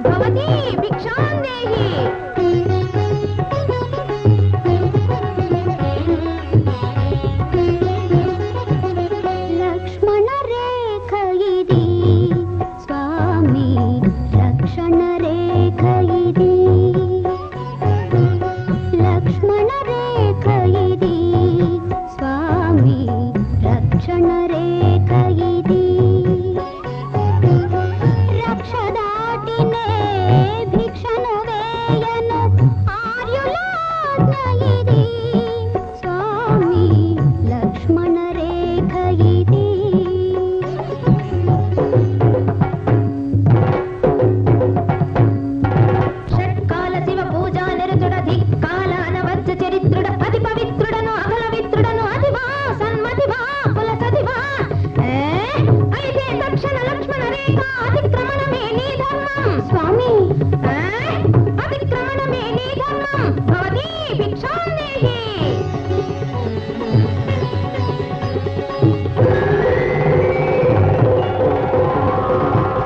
భవతి భిక్షాం దేహి. లక్ష్మణ రేఖ ఇది స్వామి రక్షణ రేఖ ఇది. లక్ష్మణ రేఖ ఇది స్వామి రక్షణ రేఖ ఇది. రక్ష దాటినే భిక్షను వేయను ఆర్యులాజ్ఞ ఇది స్వామి లక్ష్మణ రేఖ ఇది. షట్కాల శివ పూజా నిరతుడ ధిక్కాల అనవచ్చ చరిత్రుడ అతి పవిత్రుడను అగల విత్రుడను అతివా సన్మతివా కుల సతివా. అయితే తక్షణ లక్ష్మణ రేఖ అతిక్రమణమే నీ ధర్మం స్వామి. అతిక్రమణమే నీ ధర్మం భవతి భిక్షాం దేహి.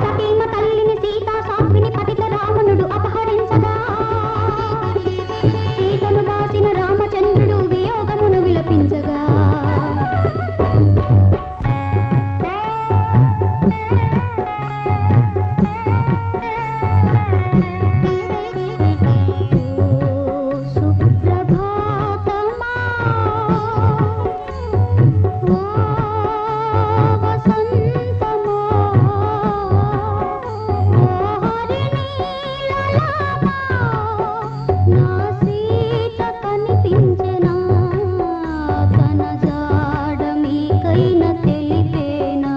సతీమ తల్లిని సీతా సాక్షిని పతిత రావణుడు అపహరించగా సీతను దాసిన రామచంద్రుడు వియోగమును విలపించగా. సుప్రభాతమా ఓ వసంతమా ఓ హరినీలలామా నా సీత కనిపించెనా తన జాడ మీకైన తెలిపేనా.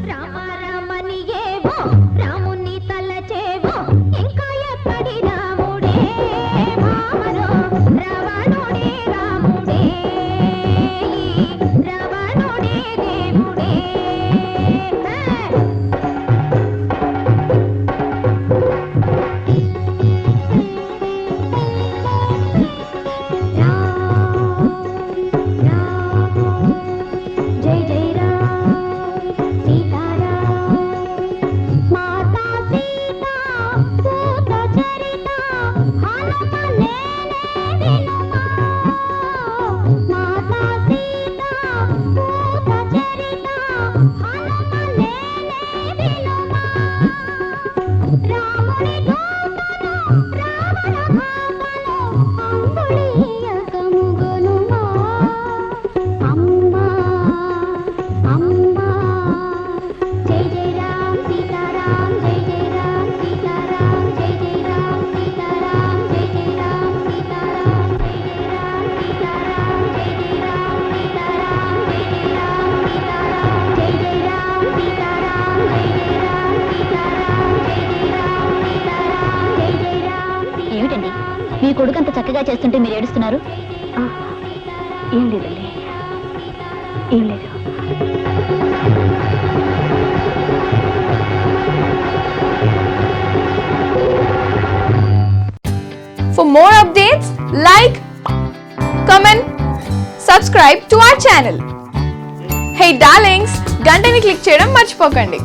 రామ రామని ఏవో రాముని తలచేవో ఇంకా ఎక్కడి రాముడే భామరో రావణుడే రాముడే రావణుడే దేవుడే. జై జై రామ్ సీతారాం. మాతా సీతా పూత చరిత హనుమ నేనే వినుమా. మాతా సీతా పూత చరిత హనుమ నేనే వినుమా. రాముని దూతను రావణ భామను అంగుళీయకముగనుమా. అమ్మా అమ్మా జై జై రామ్ సీతారాం జై జై రామ్ సీతారాం జై జై రామ్ సీతారాం జై జై రామ్ సీతారాం జై జై రామ్ సీతారాం జై జై రామ్ సీతారాం జై జై రామ్ సీతారాం జై జై రామ్ సీతారాం జై జై రామ్ సీతారాం జై జై రామ్ సీతారాం జై జై రామ్. ఏమిటండి మీ కొడుకు అంత చక్కగా చేస్తుంటే మీరు ఏడుస్తున్నారు? ఏం లేదండి, ఏం లేదు. For more updates, like, comment, subscribe to our channel. Hey darlings, గంటని click చేయడం మర్చిపోకండి.